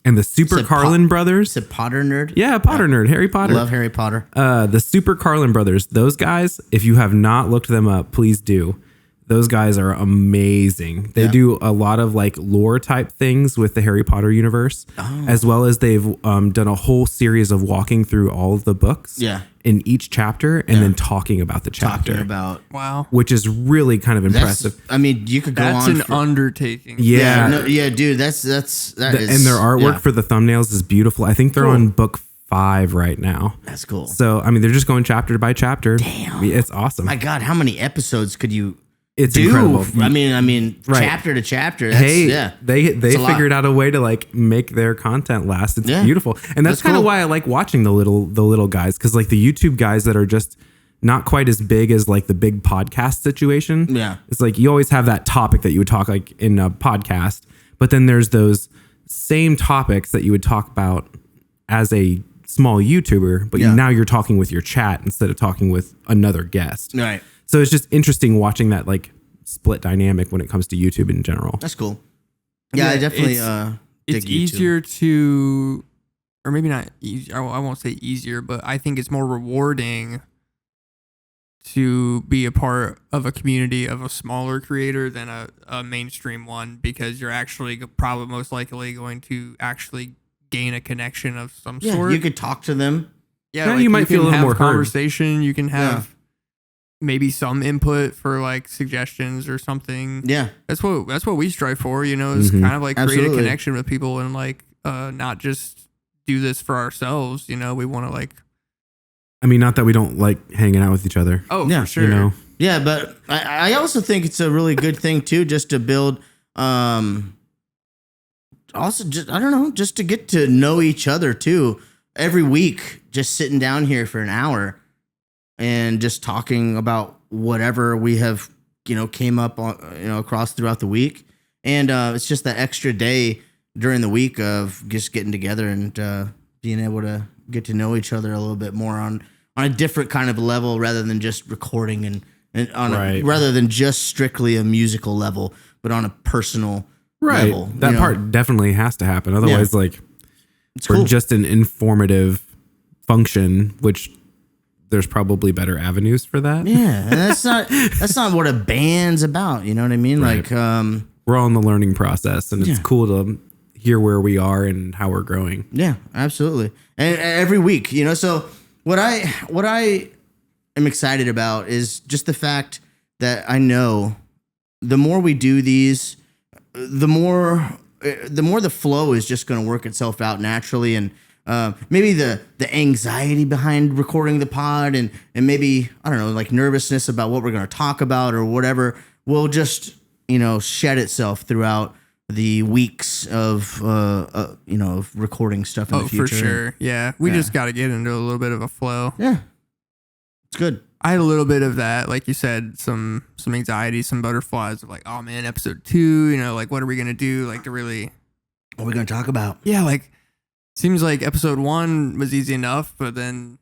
and the Super Carlin brothers. Is it Potter nerd? Yeah, Potter nerd, Harry Potter. Love Harry Potter. The Super Carlin brothers, those guys, if you have not looked them up, please do. Those guys are amazing. They do a lot of like lore type things with the Harry Potter universe, as well as they've done a whole series of walking through all of the books in each chapter and then talking about the chapter. Wow. Which is really kind of impressive. I mean, you could go That's on. an undertaking. Yeah. Dude, that is. And their artwork for the thumbnails is beautiful. I think they're on book 5 right now. That's cool. So, I mean, they're just going chapter by chapter. Damn. It's awesome. My God, how many episodes could you It's do? incredible. I mean, Right. chapter to chapter. That's, they It's a figured lot. out a way to like make their content last. It's beautiful, and that's kind of cool. why I like watching the little guys, because like the YouTube guys that are just not quite as big as like the big podcast situation. Yeah, it's like you always have that topic that you would talk like in a podcast, but then there's those same topics that you would talk about as a small YouTuber, but now you're talking with your chat instead of talking with another guest. Right. So it's just interesting watching that like split dynamic when it comes to YouTube in general. That's cool. Yeah, I definitely dig it's YouTube. easier to, or maybe not easier. I won't say easier, but I think it's more rewarding to be a part of a community of a smaller creator than a mainstream one, because you're actually probably most likely going to actually gain a connection of some sort. You could talk to them. Yeah, like you might feel a little more heard. Conversation. You can have maybe some input for like suggestions or something. Yeah, that's what we strive for. You know, is kind of like create a connection with people and like not just do this for ourselves. You know, we want to like. I mean, not that we don't like hanging out with each other. Oh, yeah, for sure. You know. Yeah, but I also think it's a really good thing too, just to build. Also, just I don't know, just to get to know each other too. Every week, just sitting down here for an hour and just talking about whatever we have, came up on, across throughout the week. And it's just that extra day during the week of just getting together and being able to get to know each other a little bit more on a different kind of level, rather than just recording and on rather than just strictly a musical level, but on a personal level. That part definitely has to happen. Otherwise, like it's for cool. just an informative function, which there's probably better avenues for that. Yeah, and that's not what a band's about. You know what I mean? Right. Like, we're all in the learning process, and it's cool to hear where we are and how we're growing. Yeah, absolutely. And every week, so what I am excited about is just the fact that I know the more we do these, the more the flow is just going to work itself out naturally. And maybe the anxiety behind recording the pod and maybe, I don't know, like nervousness about what we're going to talk about or whatever will just, shed itself throughout the weeks of recording stuff in the future. For sure. Yeah. We just got to get into a little bit of a flow. Yeah. It's good. I had a little bit of that, like you said, some anxiety, some butterflies of like, oh man, episode 2, like what are we going to do? Like to really, what are we going to talk about? Yeah. Like seems like episode 1 was easy enough, but then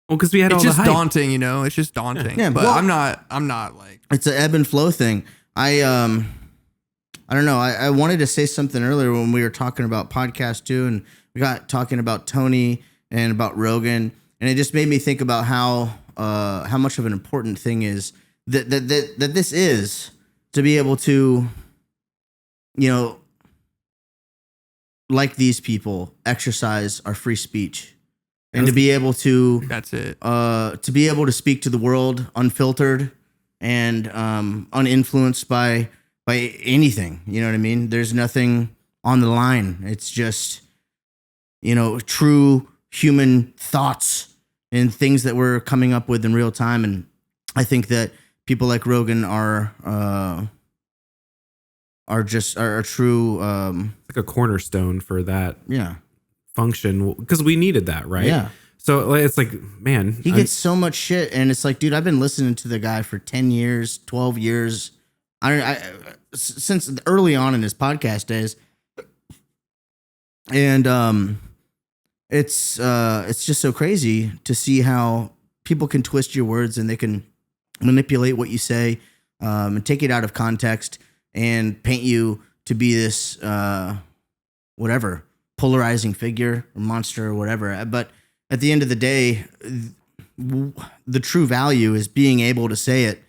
because we had all the hype. It's just daunting, it's just daunting. Yeah. But I'm not like, it's an ebb and flow thing. I don't know. I wanted to say something earlier when we were talking about podcast 2, and we got talking about Tony and about Rogan, and it just made me think about how much of an important thing is that this is, to be able to, like these people, exercise our free speech, and to be able to, that's it, to be able to speak to the world unfiltered and uninfluenced by anything. You know what I mean? There's nothing on the line. It's just, true human thoughts and things that we're coming up with in real time. And I think that people like Rogan are true. Like a cornerstone for that function, because we needed that, right? Yeah. So it's like, man, he gets so much shit, and it's like, dude, I've been listening to the guy for 10 years, 12 years. Since early on in his podcast days. And it's just so crazy to see how people can twist your words and they can manipulate what you say, and take it out of context and paint you to be this whatever, polarizing figure or monster or whatever. But at the end of the day, the true value is being able to say it,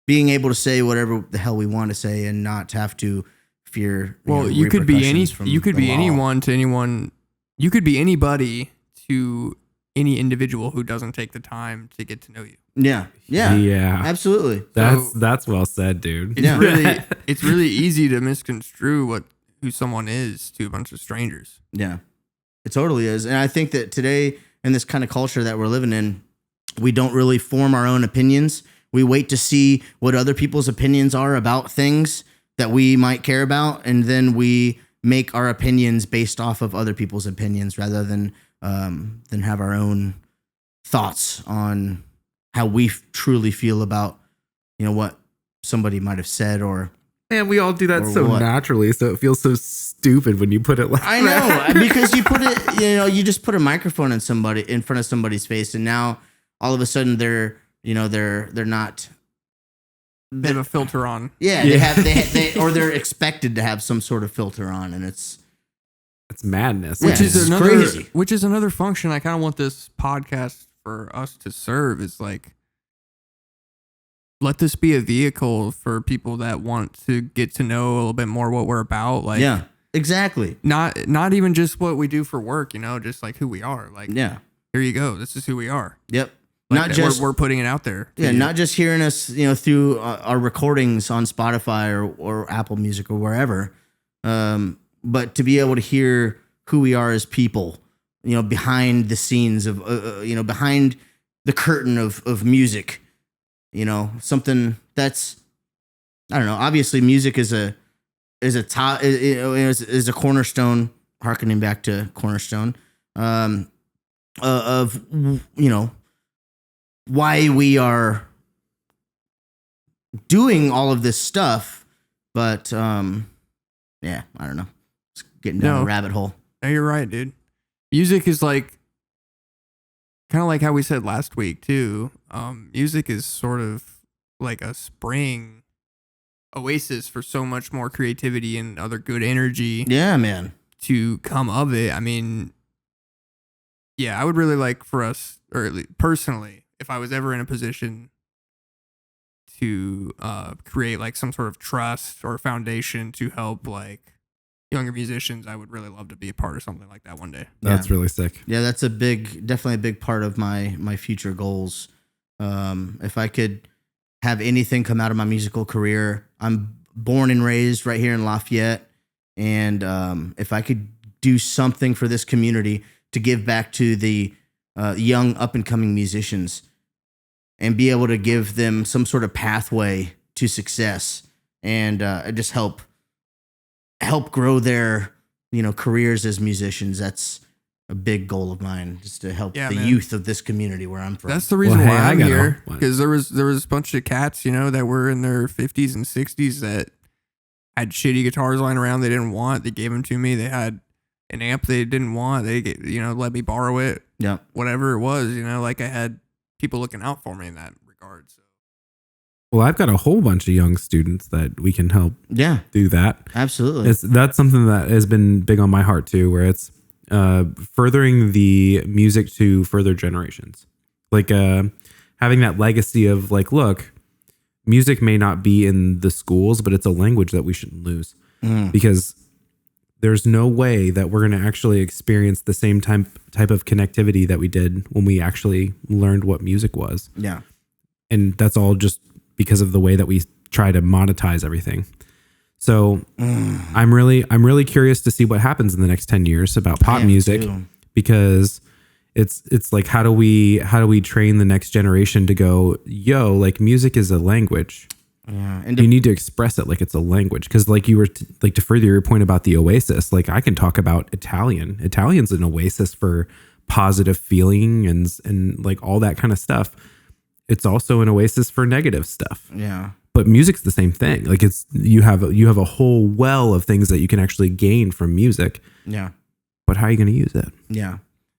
being able to say whatever the hell we want to say and not have to fear. You could be anyone to anyone. You could be anybody to any individual who doesn't take the time to get to know you. Yeah. Absolutely. That's well said, dude. It's really easy to misconstrue who someone is to a bunch of strangers. Yeah, it totally is. And I think that today, in this kind of culture that we're living in, we don't really form our own opinions. We wait to see what other people's opinions are about things that we might care about, and then we make our opinions based off of other people's opinions rather than have our own thoughts on how we truly feel about, what somebody might have said or. And we all do that so naturally, so it feels so stupid when you put it like I that. know, because you put it, you just put a microphone in front of somebody's face, and now all of a sudden they're not. They have a filter on. Yeah, they or they're expected to have some sort of filter on, and it's madness. Which is crazy. Which is another function I kind of want this podcast for us to serve. Is like, let this be a vehicle for people that want to get to know a little bit more what we're about. Like, yeah, exactly. Not even just what we do for work, just like who we are. Like, yeah, here you go. This is who we are. Yep. Like not just we're putting it out there. Yeah, not just hearing us, through our recordings on Spotify or Apple Music or wherever, but to be able to hear who we are as people, behind the scenes of, behind the curtain of music. Something that's, I don't know. Obviously, music is a cornerstone, harkening back to Cornerstone, of why we are doing all of this stuff. But I don't know. It's getting down a rabbit hole. No, you're right, dude. Music is like, kind of like how we said last week too. Music is sort of like a spring oasis for so much more creativity and other good energy. Yeah, man. To come of it. I mean, I would really like for us, or at least personally, if I was ever in a position to create like some sort of trust or foundation to help like younger musicians, I would really love to be a part of something like that one day. That's really sick. Yeah, that's definitely a big part of my future goals. If I could have anything come out of my musical career, I'm born and raised right here in Lafayette, and if I could do something for this community to give back to the young up and coming musicians and be able to give them some sort of pathway to success and just help grow their careers as musicians. That's a big goal of mine, just to help youth of this community where I'm from. That's the reason why I'm here, because there was a bunch of cats that were in their 50s and 60s that had shitty guitars lying around they didn't want. They gave them to me. They had an amp they didn't want. They let me borrow it. Yeah, whatever it was. Like I had people looking out for me in that regard. So. Well, I've got a whole bunch of young students that we can help. Do that. Absolutely. That's something that has been big on my heart too, where it's furthering the music to further generations. Like having that legacy of like, look, music may not be in the schools, but it's a language that we shouldn't lose because there's no way that we're going to actually experience the same type of connectivity that we did when we actually learned what music was. Yeah. And that's all just because of the way that we try to monetize everything. So I'm really curious to see what happens in the next 10 years about pop music because it's like, how do we train the next generation to go, yo, like music is a language. Yeah, and you need to express it like it's a language. Because like you were to further your point about the oasis, like I can talk about Italian. Italian's an oasis for positive feeling and like all that kind of stuff. It's also an oasis for negative stuff. Yeah, but music's the same thing. Like you have a whole well of things that you can actually gain from music. Yeah, but how are you going to use it? Yeah,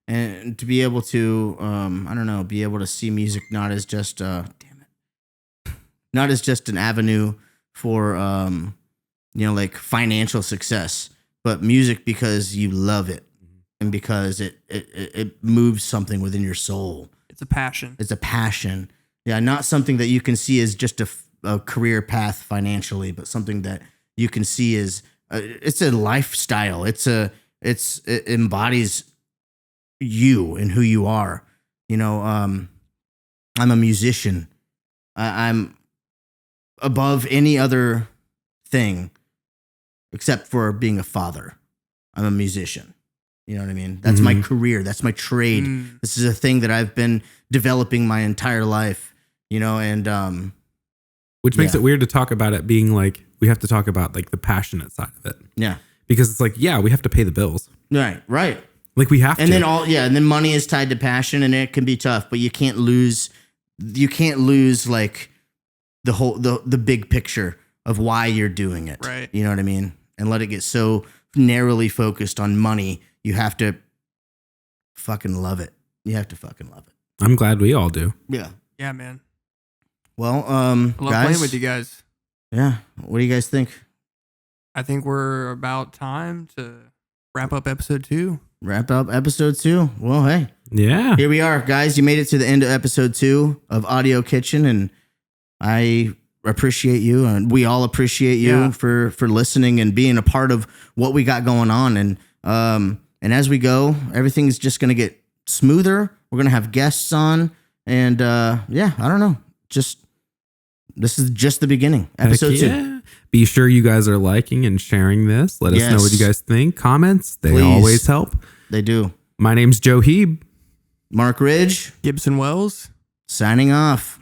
and to be able to be able to see music not as just not as just an avenue for, like financial success, but music because you love it and because it moves something within your soul. It's a passion. It's a passion. Yeah, not something that you can see as just a career path financially, but something that you can see as it's a lifestyle. It embodies you and who you are. You know, I'm a musician. I'm above any other thing except for being a father. I'm a musician. You know what I mean? That's my career. That's my trade. This is a thing that I've been developing my entire life, you know, and which makes it weird to talk about it being like, we have to talk about like the passionate side of it. Yeah. Because it's like, yeah, we have to pay the bills. Right. Like we have to. And then money is tied to passion, and it can be tough, but you can't lose like the whole the big picture of why you're doing it. Right. You know what I mean? And let it get so narrowly focused on money. You have to fucking love it. You have to fucking love it. I'm glad we all do. Yeah. Yeah, man. Well, I love guys, playing with you guys. Yeah. What do you guys think? I think we're about time to wrap up episode 2. Wrap up episode 2. Well, hey. Yeah. Here we are, guys. You made it to the end of episode 2 of Audio Kitchen, and I appreciate you, and we all appreciate you for listening and being a part of what we got going on. And as we go, everything's just going to get smoother. We're going to have guests on, and I don't know. This is just the beginning. Episode 2. Be sure you guys are liking and sharing this. Let us know what you guys think. Comments, they always help. They do. My name's Joe Heeb. Mark Ridge. Gibson Wells. Signing off.